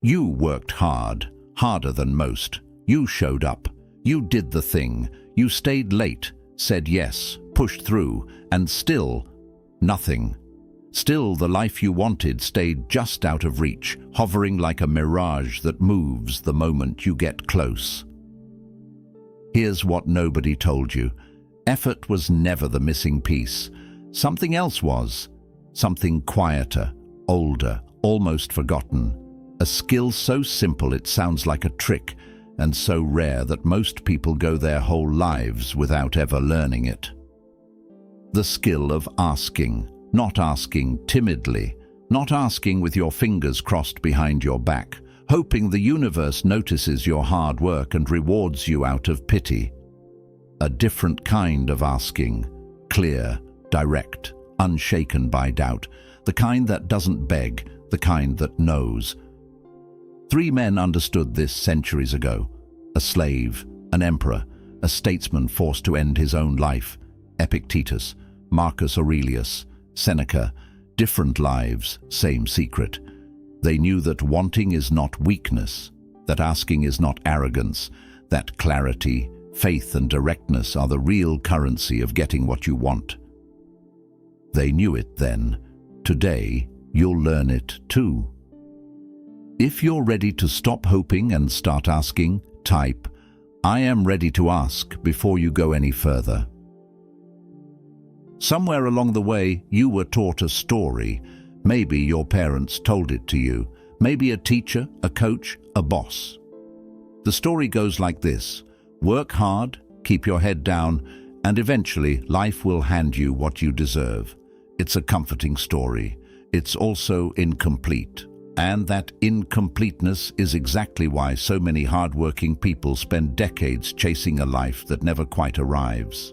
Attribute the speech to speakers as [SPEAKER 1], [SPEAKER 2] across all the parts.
[SPEAKER 1] You worked hard, harder than most. You showed up. You did the thing. You stayed late, said yes, pushed through, and still nothing. Still, the life you wanted stayed just out of reach, hovering like a mirage that moves the moment you get close. Here's what nobody told you. Effort was never the missing piece. Something else was. Something quieter, older, almost forgotten. A skill so simple it sounds like a trick, and so rare that most people go their whole lives without ever learning it. The skill of asking. Not asking timidly, not asking with your fingers crossed behind your back, hoping the universe notices your hard work and rewards you out of pity. A different kind of asking, clear, direct, unshaken by doubt, the kind that doesn't beg, the kind that knows. 3 men understood this centuries ago: a slave, an emperor, a statesman forced to end his own life. Epictetus, Marcus Aurelius, Seneca, different lives, same secret. They knew that wanting is not weakness, that asking is not arrogance, that clarity, faith and directness are the real currency of getting what you want. They knew it then. Today, you'll learn it too. If you're ready to stop hoping and start asking, type, "I am ready to ask," before you go any further. Somewhere along the way, you were taught a story. Maybe your parents told it to you. Maybe a teacher, a coach, a boss. The story goes like this: work hard, keep your head down, and eventually life will hand you what you deserve. It's a comforting story. It's also incomplete. And that incompleteness is exactly why so many hard-working people spend decades chasing a life that never quite arrives.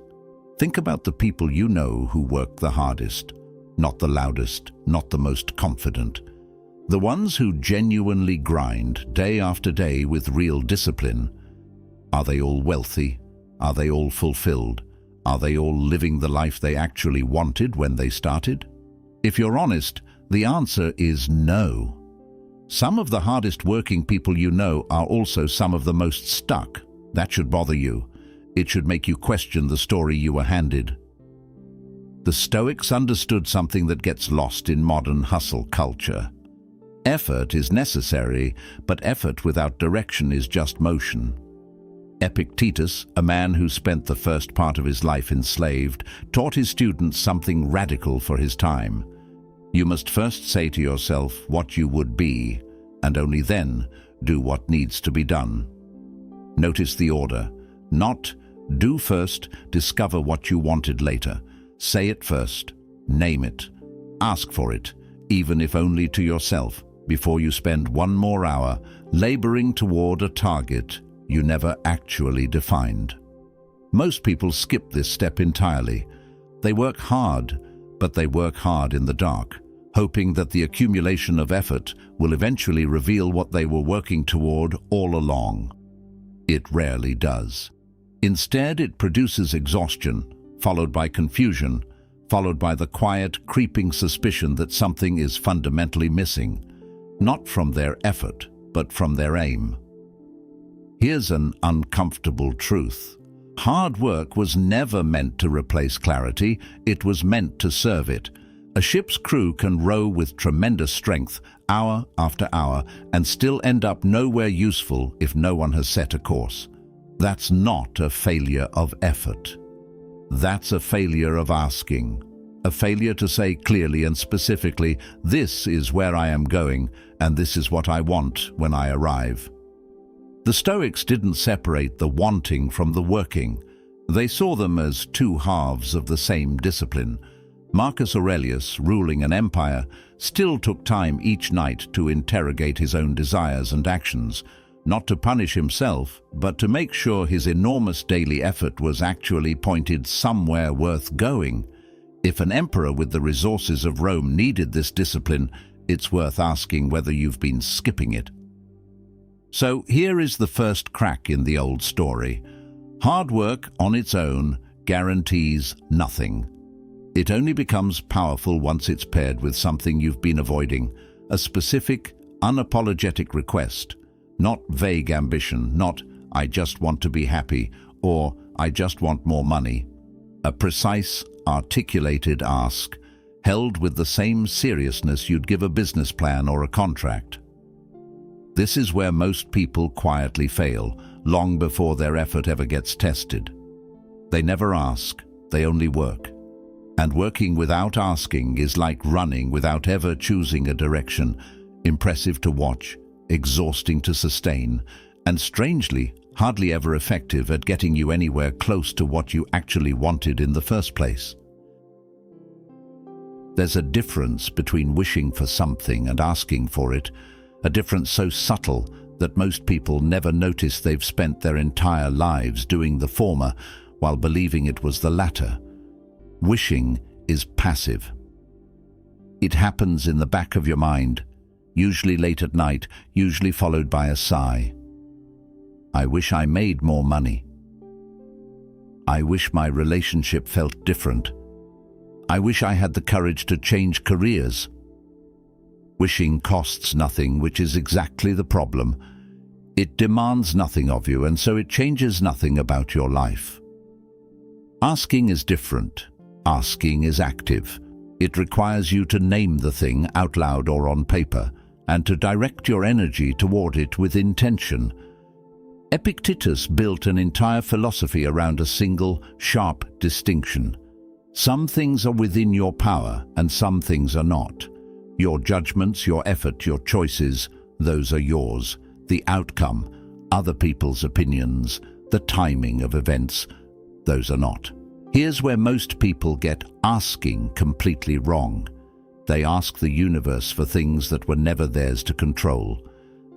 [SPEAKER 1] Think about the people you know who work the hardest, not the loudest, not the most confident. The ones who genuinely grind day after day with real discipline. Are they all wealthy? Are they all fulfilled? Are they all living the life they actually wanted when they started? If you're honest, the answer is no. Some of the hardest working people you know are also some of the most stuck. That should bother you. It should make you question the story you were handed. The Stoics understood something that gets lost in modern hustle culture. Effort is necessary, but effort without direction is just motion. Epictetus, a man who spent the first part of his life enslaved, taught his students something radical for his time. You must first say to yourself what you would be, and only then do what needs to be done. Notice the order. Not do first, discover what you wanted later. Say it first, name it, ask for it, even if only to yourself, before you spend one more hour laboring toward a target you never actually defined. Most people skip this step entirely. They work hard, but they work hard in the dark, hoping that the accumulation of effort will eventually reveal what they were working toward all along. It rarely does. Instead, it produces exhaustion, followed by confusion, followed by the quiet, creeping suspicion that something is fundamentally missing, not from their effort, but from their aim. Here's an uncomfortable truth. Hard work was never meant to replace clarity, it was meant to serve it. A ship's crew can row with tremendous strength, hour after hour, and still end up nowhere useful if no one has set a course. That's not a failure of effort. That's a failure of asking. A failure to say clearly and specifically, this is where I am going, and this is what I want when I arrive. The Stoics didn't separate the wanting from the working. They saw them as two halves of the same discipline. Marcus Aurelius, ruling an empire, still took time each night to interrogate his own desires and actions, not to punish himself, but to make sure his enormous daily effort was actually pointed somewhere worth going. If an emperor with the resources of Rome needed this discipline, it's worth asking whether you've been skipping it. So here is the first crack in the old story. Hard work on its own guarantees nothing. It only becomes powerful once it's paired with something you've been avoiding, a specific, unapologetic request, not vague ambition, not "I just want to be happy" or "I just want more money." A precise, articulated ask, held with the same seriousness you'd give a business plan or a contract. This is where most people quietly fail, long before their effort ever gets tested. They never ask, they only work. And working without asking is like running without ever choosing a direction, impressive to watch, exhausting to sustain, and strangely, hardly ever effective at getting you anywhere close to what you actually wanted in the first place. There's a difference between wishing for something and asking for it, a difference so subtle that most people never notice they've spent their entire lives doing the former while believing it was the latter. Wishing is passive. It happens in the back of your mind, usually late at night, usually followed by a sigh. I wish I made more money. I wish my relationship felt different. I wish I had the courage to change careers. Wishing costs nothing, which is exactly the problem. It demands nothing of you, and so it changes nothing about your life. Asking is different. Asking is active. It requires you to name the thing out loud or on paper, and to direct your energy toward it with intention. Epictetus built an entire philosophy around a single, sharp distinction. Some things are within your power, and some things are not. Your judgments, your effort, your choices, those are yours. The outcome, other people's opinions, the timing of events, those are not. Here's where most people get asking completely wrong. They ask the universe for things that were never theirs to control.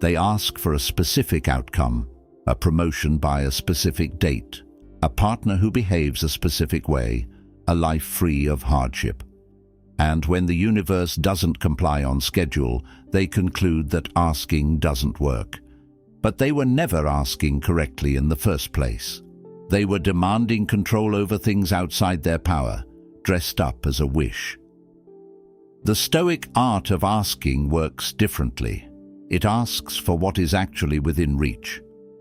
[SPEAKER 1] They ask for a specific outcome, a promotion by a specific date, a partner who behaves a specific way, a life free of hardship. And when the universe doesn't comply on schedule, they conclude that asking doesn't work. But they were never asking correctly in the first place. They were demanding control over things outside their power, dressed up as a wish. The Stoic art of asking works differently. It asks for what is actually within reach: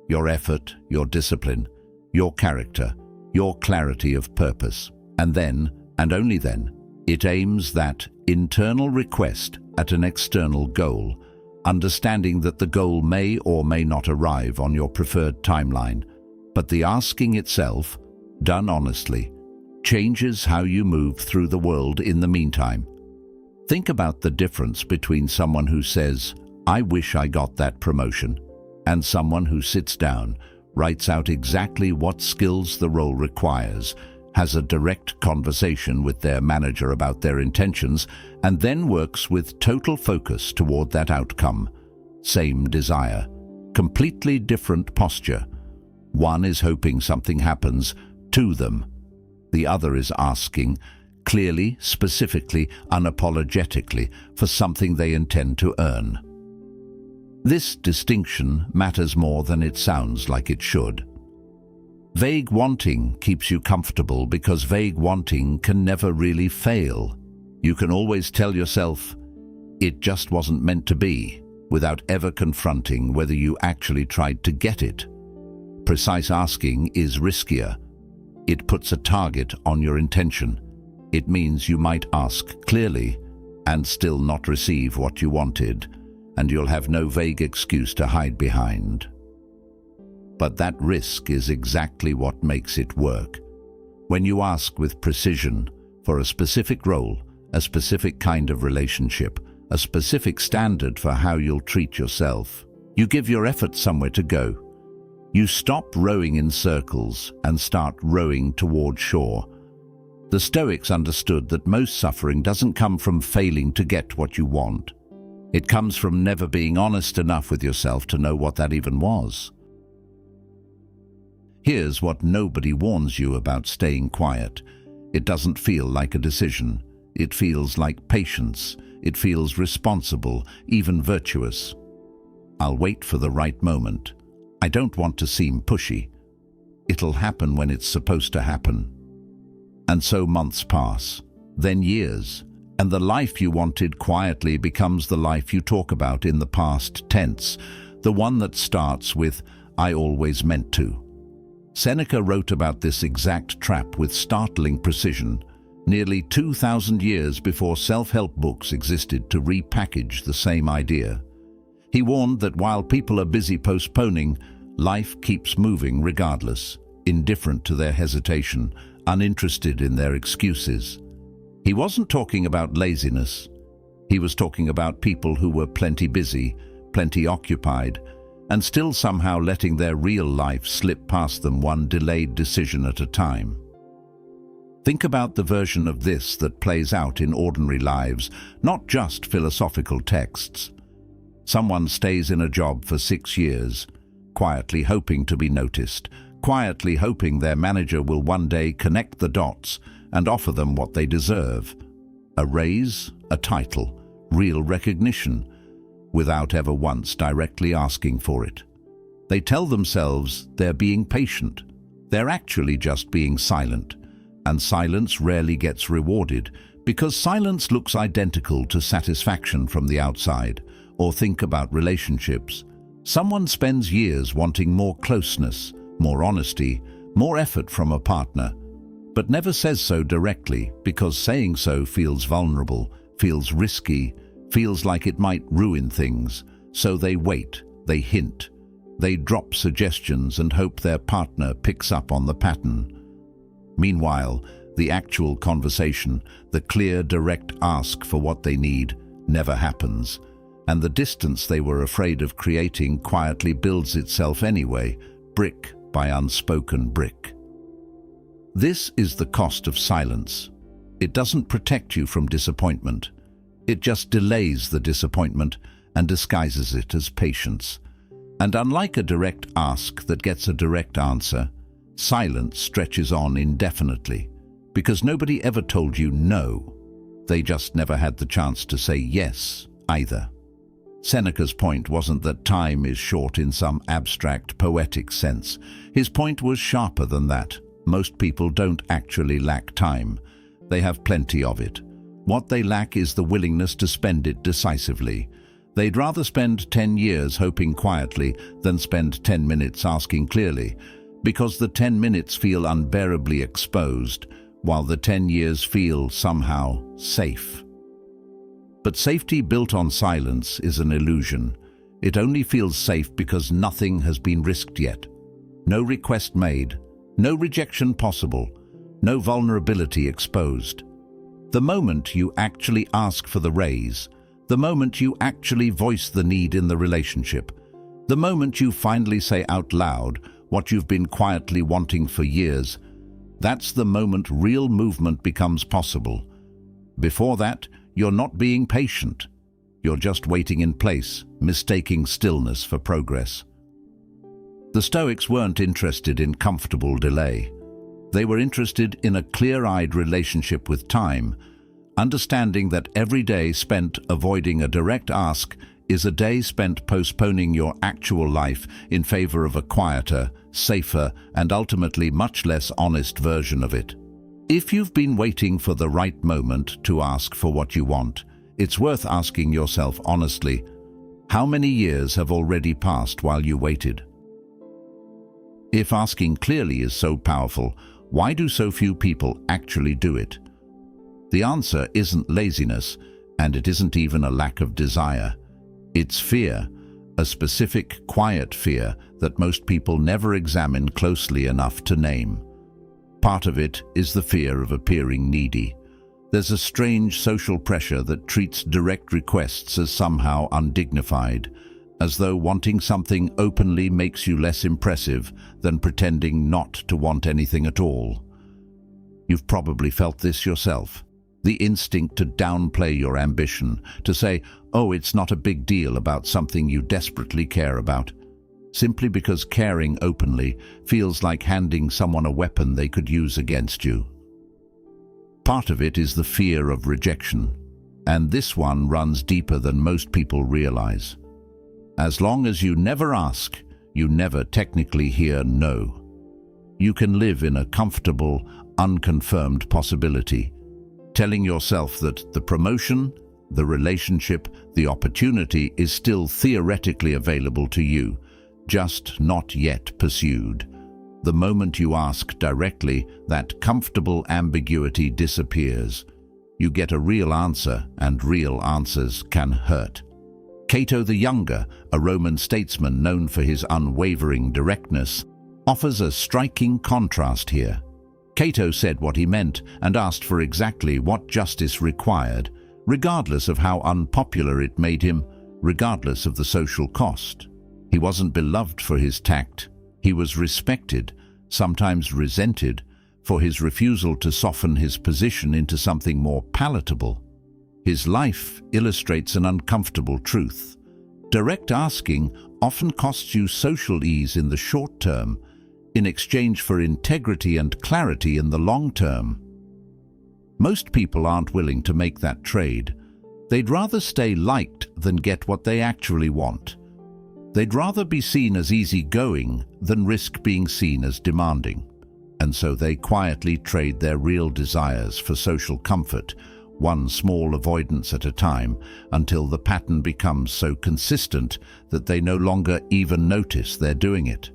[SPEAKER 1] your effort, your discipline, your character, your clarity of purpose. And then, and only then, it aims that internal request at an external goal, understanding that the goal may or may not arrive on your preferred timeline. But the asking itself, done honestly, changes how you move through the world in the meantime. Think about the difference between someone who says, "I wish I got that promotion," and someone who sits down, writes out exactly what skills the role requires, has a direct conversation with their manager about their intentions, and then works with total focus toward that outcome. Same desire, completely different posture. One is hoping something happens to them. The other is asking, clearly, specifically, unapologetically, for something they intend to earn. This distinction matters more than it sounds like it should. Vague wanting keeps you comfortable because vague wanting can never really fail. You can always tell yourself, "It just wasn't meant to be," without ever confronting whether you actually tried to get it. Precise asking is riskier. It puts a target on your intention. It means you might ask clearly and still not receive what you wanted, and you'll have no vague excuse to hide behind. But that risk is exactly what makes it work. When you ask with precision for a specific role, a specific kind of relationship, a specific standard for how you'll treat yourself, you give your effort somewhere to go. You stop rowing in circles and start rowing toward shore. The Stoics understood that most suffering doesn't come from failing to get what you want. It comes from never being honest enough with yourself to know what that even was. Here's what nobody warns you about staying quiet. It doesn't feel like a decision. It feels like patience. It feels responsible, even virtuous. I'll wait for the right moment. I don't want to seem pushy. It'll happen when it's supposed to happen. And so months pass, then years, And the life you wanted quietly becomes the life you talk about in the past tense, the one that starts with, "I always meant to." Seneca wrote about this exact trap with startling precision, nearly 2,000 years before self-help books existed to repackage the same idea. He warned that while people are busy postponing, life keeps moving regardless, indifferent to their hesitation, uninterested in their excuses. He wasn't talking about laziness. He was talking about people who were plenty busy, plenty occupied, and still somehow letting their real life slip past them one delayed decision at a time. Think about the version of this that plays out in ordinary lives, not just philosophical texts. Someone stays in a job for 6 years, quietly hoping to be noticed, quietly hoping their manager will one day connect the dots and offer them what they deserve: a raise, a title, real recognition, without ever once directly asking for it. They tell themselves they're being patient. They're actually just being silent, and silence rarely gets rewarded because silence looks identical to satisfaction from the outside. Or think about relationships. Someone spends years wanting more closeness, more honesty, more effort from a partner, but never says so directly because saying so feels vulnerable, feels risky, feels like it might ruin things. So they wait, they hint, they drop suggestions and hope their partner picks up on the pattern. Meanwhile, the actual conversation, the clear, direct ask for what they need, never happens, and the distance they were afraid of creating quietly builds itself anyway, brick by unspoken brick. This is the cost of silence. It doesn't protect you from disappointment. It just delays the disappointment and disguises it as patience. And unlike a direct ask that gets a direct answer, silence stretches on indefinitely, because nobody ever told you no. They just never had the chance to say yes either. Seneca's point wasn't that time is short in some abstract, poetic sense. His point was sharper than that. Most people don't actually lack time. They have plenty of it. What they lack is the willingness to spend it decisively. They'd rather spend 10 years hoping quietly than spend 10 minutes asking clearly, because the 10 minutes feel unbearably exposed, while the 10 years feel somehow safe. But safety built on silence is an illusion. It only feels safe because nothing has been risked yet. No request made, no rejection possible, no vulnerability exposed. The moment you actually ask for the raise, the moment you actually voice the need in the relationship, the moment you finally say out loud what you've been quietly wanting for years, that's the moment real movement becomes possible. Before that, you're not being patient. You're just waiting in place, mistaking stillness for progress. The Stoics weren't interested in comfortable delay. They were interested in a clear-eyed relationship with time, understanding that every day spent avoiding a direct ask is a day spent postponing your actual life in favor of a quieter, safer, and ultimately much less honest version of it. If you've been waiting for the right moment to ask for what you want, it's worth asking yourself honestly, how many years have already passed while you waited? If asking clearly is so powerful, why do so few people actually do it? The answer isn't laziness, and it isn't even a lack of desire. It's fear, a specific, quiet fear that most people never examine closely enough to name. Part of it is the fear of appearing needy. There's a strange social pressure that treats direct requests as somehow undignified, as though wanting something openly makes you less impressive than pretending not to want anything at all. You've probably felt this yourself. The instinct to downplay your ambition, to say, oh, it's not a big deal about something you desperately care about, simply because caring openly feels like handing someone a weapon they could use against you. Part of it is the fear of rejection, and this one runs deeper than most people realize. As long as you never ask, you never technically hear no. You can live in a comfortable, unconfirmed possibility. telling yourself that the promotion, the relationship, the opportunity is still theoretically available to you, just not yet pursued. The moment you ask directly, that comfortable ambiguity disappears. You get a real answer, and real answers can hurt. Cato the Younger, a Roman statesman known for his unwavering directness, offers a striking contrast here. Cato said what he meant and asked for exactly what justice required, regardless of how unpopular it made him, regardless of the social cost. He wasn't beloved for his tact. He was respected, sometimes resented, for his refusal to soften his position into something more palatable. His life illustrates an uncomfortable truth. Direct asking often costs you social ease in the short term, in exchange for integrity and clarity in the long term. Most people aren't willing to make that trade. They'd rather stay liked than get what they actually want. They'd rather be seen as easygoing than risk being seen as demanding. And so they quietly trade their real desires for social comfort, one small avoidance at a time, until the pattern becomes so consistent that they no longer even notice they're doing it.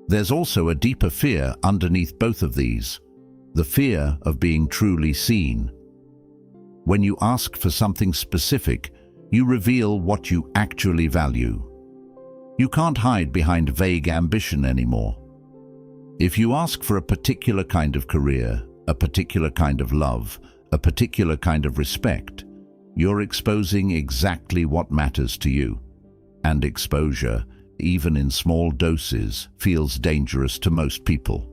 [SPEAKER 1] There's also a deeper fear underneath both of these, the fear of being truly seen. When you ask for something specific, you reveal what you actually value. You can't hide behind vague ambition anymore. If you ask for a particular kind of career, a particular kind of love, a particular kind of respect, you're exposing exactly what matters to you. And exposure, even in small doses, feels dangerous to most people.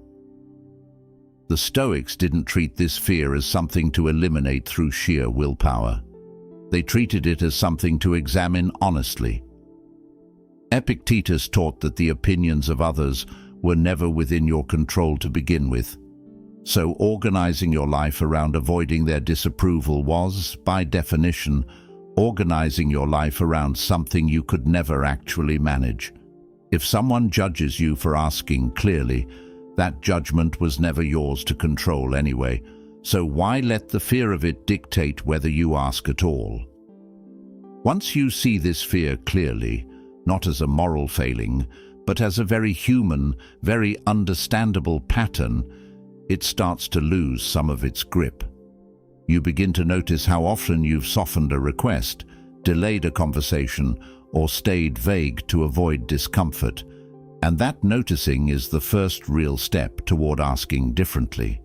[SPEAKER 1] The Stoics didn't treat this fear as something to eliminate through sheer willpower. They treated it as something to examine honestly. Epictetus taught that the opinions of others were never within your control to begin with. So organizing your life around avoiding their disapproval was, by definition, organizing your life around something you could never actually manage. If someone judges you for asking clearly, that judgment was never yours to control anyway, so why let the fear of it dictate whether you ask at all? Once you see this fear clearly, not as a moral failing, but as a very human, very understandable pattern, it starts to lose some of its grip. You begin to notice how often you've softened a request, delayed a conversation, or stayed vague to avoid discomfort, and that noticing is the first real step toward asking differently.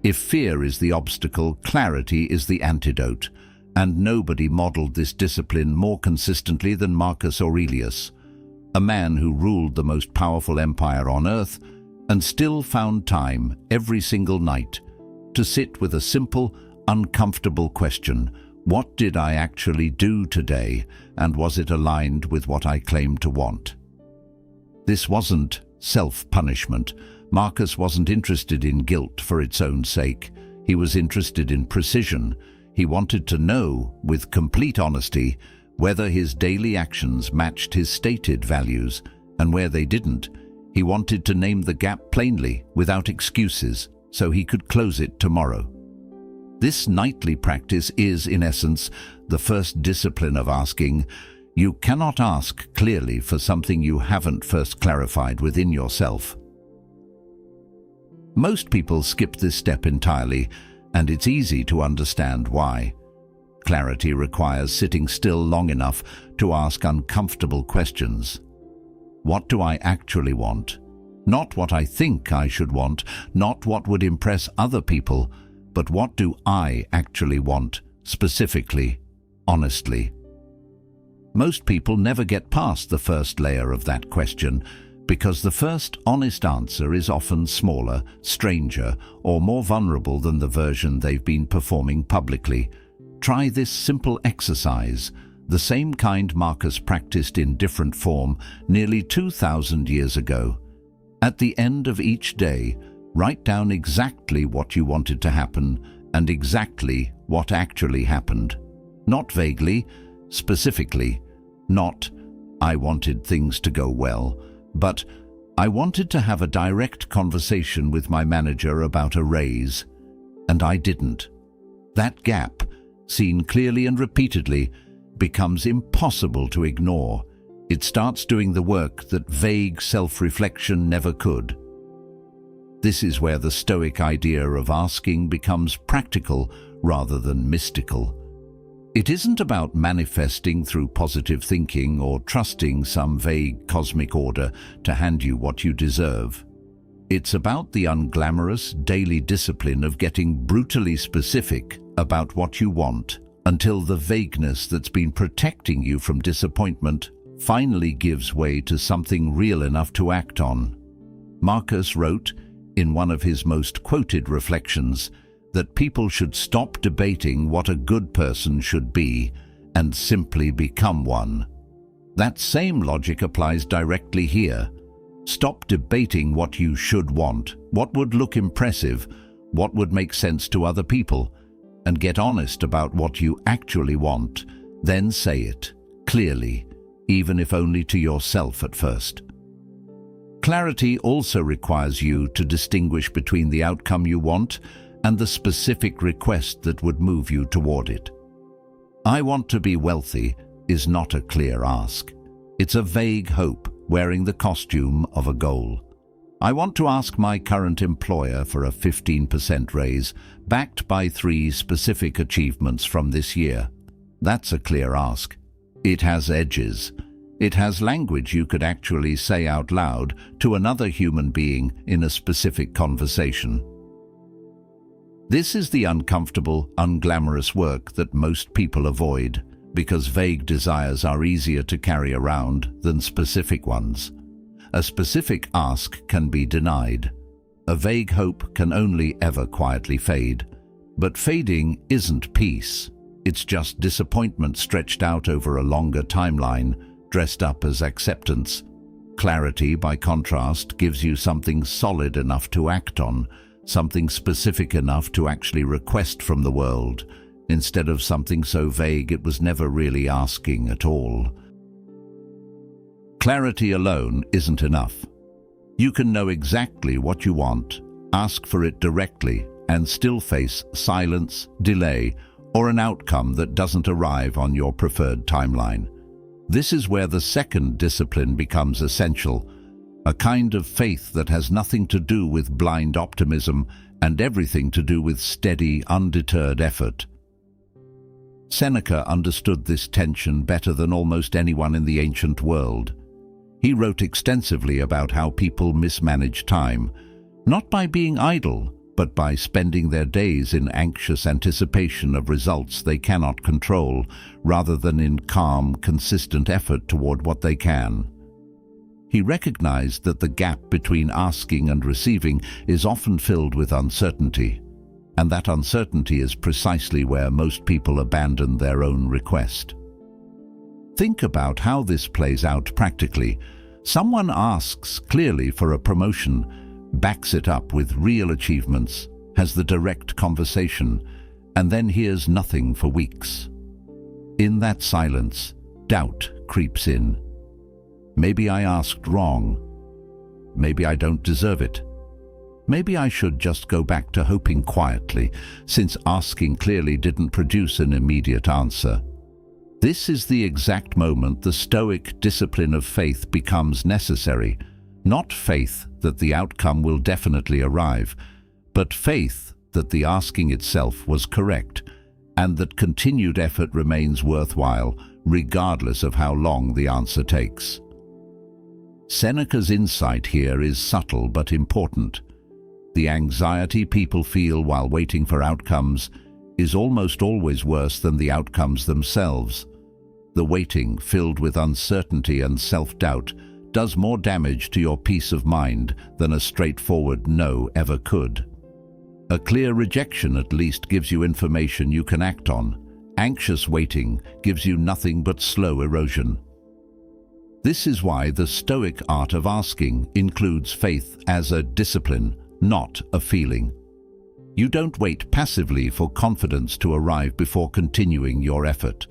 [SPEAKER 1] If fear is the obstacle, clarity is the antidote, and nobody modeled this discipline more consistently than Marcus Aurelius, a man who ruled the most powerful empire on earth and still found time every single night to sit with a simple, uncomfortable question: what did I actually do today, and was it aligned with what I claimed to want? This wasn't self-punishment. Marcus wasn't interested in guilt for its own sake. He was interested in precision. He wanted to know, with complete honesty, whether his daily actions matched his stated values, and where they didn't, he wanted to name the gap plainly, without excuses, so he could close it tomorrow. This nightly practice is, in essence, the first discipline of asking. You cannot ask clearly for something you haven't first clarified within yourself. Most people skip this step entirely, and it's easy to understand why. Clarity requires sitting still long enough to ask uncomfortable questions. What do I actually want? Not what I think I should want, not what would impress other people, but what do I actually want, specifically, honestly? Most people never get past the first layer of that question, because the first honest answer is often smaller, stranger, or more vulnerable than the version they've been performing publicly. Try this simple exercise, the same kind Marcus practiced in different form nearly 2,000 years ago. At the end of each day, write down exactly what you wanted to happen and exactly what actually happened. Not vaguely, specifically. Not, I wanted things to go well, but I wanted to have a direct conversation with my manager about a raise. and I didn't. That gap, seen clearly and repeatedly, becomes impossible to ignore. It starts doing the work that vague self-reflection never could. This is where the Stoic idea of asking becomes practical rather than mystical. It isn't about manifesting through positive thinking or trusting some vague cosmic order to hand you what you deserve. It's about the unglamorous daily discipline of getting brutally specific about what you want until the vagueness that's been protecting you from disappointment finally gives way to something real enough to act on. Marcus wrote, in one of his most quoted reflections, that people should stop debating what a good person should be and simply become one. That same logic applies directly here. Stop debating what you should want, what would look impressive, what would make sense to other people, and get honest about what you actually want. Then say it, clearly, even if only to yourself at first. Clarity also requires you to distinguish between the outcome you want and the specific request that would move you toward it. I want to be wealthy is not a clear ask. It's a vague hope wearing the costume of a goal. I want to ask my current employer for a 15% raise, backed by 3 specific achievements from this year. That's a clear ask. It has edges. It has language you could actually say out loud to another human being in a specific conversation. This is the uncomfortable, unglamorous work that most people avoid, because vague desires are easier to carry around than specific ones. A specific ask can be denied. A vague hope can only ever quietly fade. But fading isn't peace. It's just disappointment stretched out over a longer timeline, dressed up as acceptance. Clarity, by contrast, gives you something solid enough to act on, something specific enough to actually request from the world, instead of something so vague it was never really asking at all. Clarity alone isn't enough. You can know exactly what you want, ask for it directly, and still face silence, delay, or an outcome that doesn't arrive on your preferred timeline. This is where the second discipline becomes essential, a kind of faith that has nothing to do with blind optimism and everything to do with steady, undeterred effort. Seneca understood this tension better than almost anyone in the ancient world. He wrote extensively about how people mismanage time, not by being idle, but by spending their days in anxious anticipation of results they cannot control, rather than in calm, consistent effort toward what they can. He recognized that the gap between asking and receiving is often filled with uncertainty, and that uncertainty is precisely where most people abandon their own request. Think about how this plays out practically. Someone asks clearly for a promotion, backs it up with real achievements, has the direct conversation, and then hears nothing for weeks. In that silence, doubt creeps in. Maybe I asked wrong. Maybe I don't deserve it. Maybe I should just go back to hoping quietly, since asking clearly didn't produce an immediate answer. This is the exact moment the Stoic discipline of faith becomes necessary. Not faith that the outcome will definitely arrive, but faith that the asking itself was correct, and that continued effort remains worthwhile, regardless of how long the answer takes. Seneca's insight here is subtle but important. The anxiety people feel while waiting for outcomes is almost always worse than the outcomes themselves. The waiting, filled with uncertainty and self-doubt, does more damage to your peace of mind than a straightforward no ever could. A clear rejection at least gives you information you can act on. Anxious waiting gives you nothing but slow erosion. This is why the Stoic art of asking includes faith as a discipline, not a feeling. You don't wait passively for confidence to arrive before continuing your effort.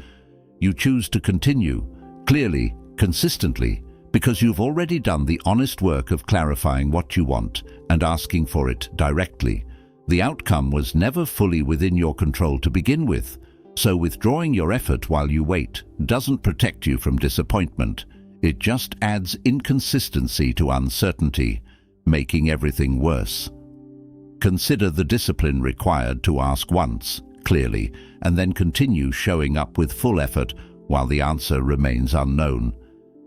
[SPEAKER 1] You choose to continue, clearly, consistently, because you've already done the honest work of clarifying what you want and asking for it directly. The outcome was never fully within your control to begin with, so withdrawing your effort while you wait doesn't protect you from disappointment. It just adds inconsistency to uncertainty, making everything worse. Consider the discipline required to ask once, clearly, and then continue showing up with full effort while the answer remains unknown.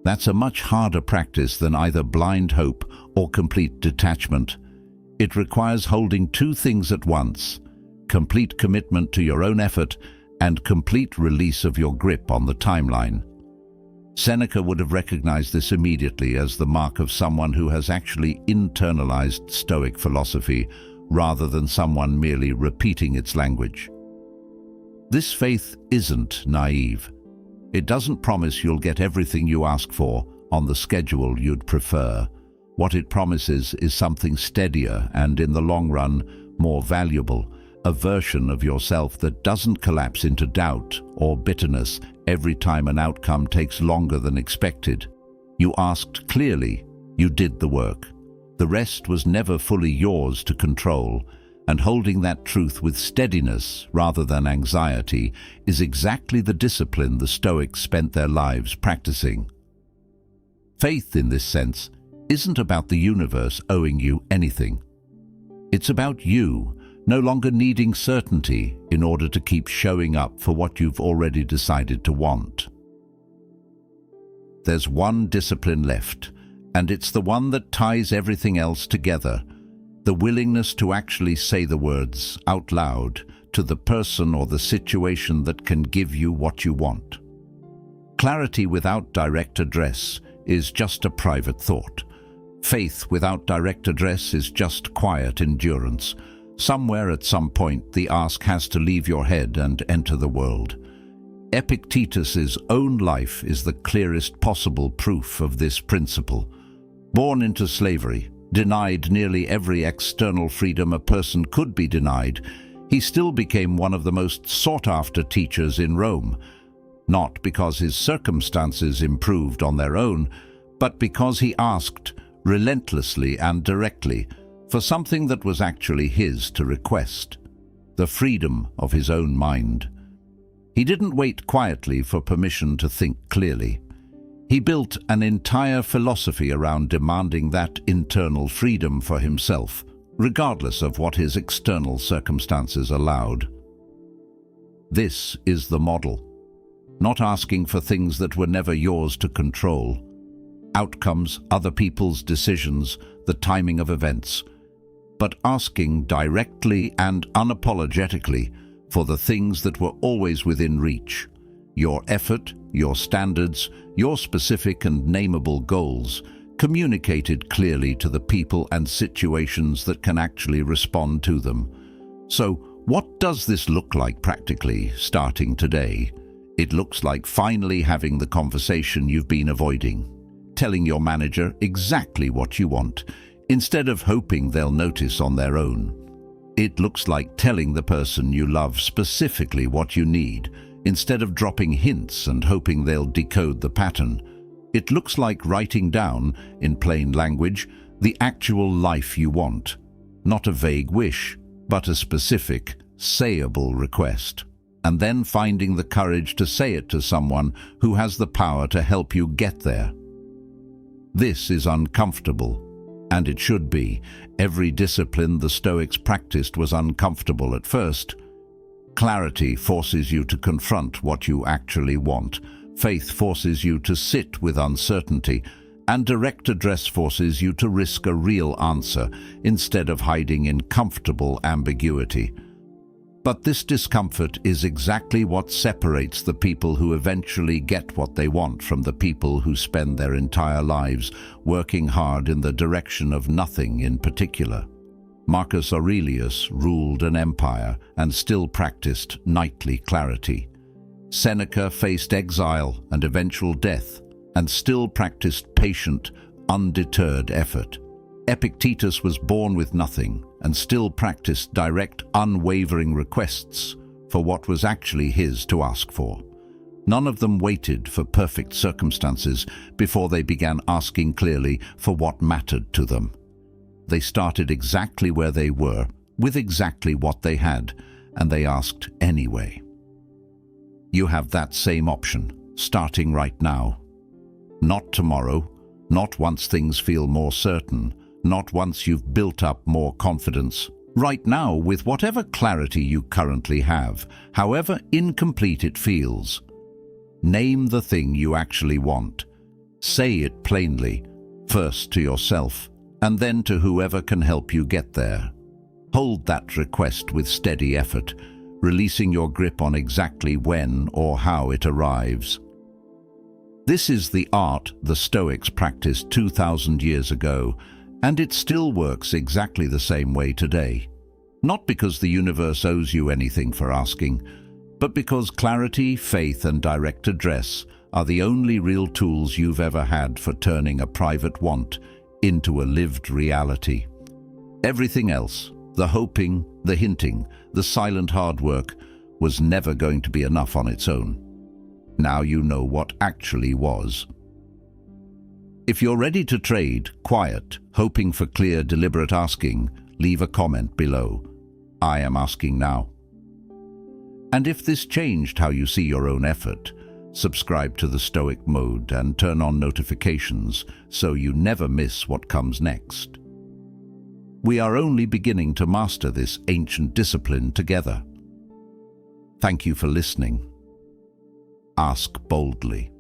[SPEAKER 1] That's a much harder practice than either blind hope or complete detachment. It requires holding two things at once: complete commitment to your own effort and complete release of your grip on the timeline. Seneca would have recognized this immediately as the mark of someone who has actually internalized Stoic philosophy rather than someone merely repeating its language. This faith isn't naive. It doesn't promise you'll get everything you ask for on the schedule you'd prefer. What it promises is something steadier and, in the long run, more valuable, a version of yourself that doesn't collapse into doubt or bitterness every time an outcome takes longer than expected. You asked clearly, you did the work. The rest was never fully yours to control, and holding that truth with steadiness rather than anxiety is exactly the discipline the Stoics spent their lives practicing. Faith, in this sense, isn't about the universe owing you anything. It's about you no longer needing certainty in order to keep showing up for what you've already decided to want. There's one discipline left, and it's the one that ties everything else together: the willingness to actually say the words out loud to the person or the situation that can give you what you want. Clarity without direct address is just a private thought. Faith without direct address is just quiet endurance. Somewhere at some point, the ask has to leave your head and enter the world. Epictetus's own life is the clearest possible proof of this principle. Born into slavery, denied nearly every external freedom a person could be denied, he still became one of the most sought-after teachers in Rome, not because his circumstances improved on their own, but because he asked relentlessly and directly for something that was actually his to request: the freedom of his own mind. He didn't wait quietly for permission to think clearly. He built an entire philosophy around demanding that internal freedom for himself, regardless of what his external circumstances allowed. This is the model. Not asking for things that were never yours to control. Outcomes, other people's decisions, the timing of events. But asking directly and unapologetically for the things that were always within reach: your effort, your standards, your specific and nameable goals, communicated clearly to the people and situations that can actually respond to them. So, what does this look like practically, starting today? It looks like finally having the conversation you've been avoiding, telling your manager exactly what you want, instead of hoping they'll notice on their own. It looks like telling the person you love specifically what you need, instead of dropping hints and hoping they'll decode the pattern. It looks like writing down, in plain language, the actual life you want. Not a vague wish, but a specific, sayable request. And then finding the courage to say it to someone who has the power to help you get there. This is uncomfortable. And it should be. Every discipline the Stoics practiced was uncomfortable at first. Clarity forces you to confront what you actually want. Faith forces you to sit with uncertainty. And direct address forces you to risk a real answer instead of hiding in comfortable ambiguity. But this discomfort is exactly what separates the people who eventually get what they want from the people who spend their entire lives working hard in the direction of nothing in particular. Marcus Aurelius ruled an empire and still practiced nightly clarity. Seneca faced exile and eventual death and still practiced patient, undeterred effort. Epictetus was born with nothing and still practiced direct, unwavering requests for what was actually his to ask for. None of them waited for perfect circumstances before they began asking clearly for what mattered to them. They started exactly where they were, with exactly what they had, and they asked anyway. You have that same option, starting right now. Not tomorrow, not once things feel more certain, not once you've built up more confidence. Right now, with whatever clarity you currently have, however incomplete it feels. Name the thing you actually want. Say it plainly, first to yourself, and then to whoever can help you get there. Hold that request with steady effort, releasing your grip on exactly when or how it arrives. This is the art the Stoics practiced 2,000 years ago, and it still works exactly the same way today. Not because the universe owes you anything for asking, but because clarity, faith, and direct address are the only real tools you've ever had for turning a private want into a lived reality. Everything else, the hoping, the hinting, the silent hard work, was never going to be enough on its own. Now you know what actually was. If you're ready to trade, quiet, hoping for clear, deliberate asking, leave a comment below. I am asking now. And if this changed how you see your own effort, subscribe to the Stoic mode and turn on notifications so you never miss what comes next. We are only beginning to master this ancient discipline together. Thank you for listening. Ask boldly.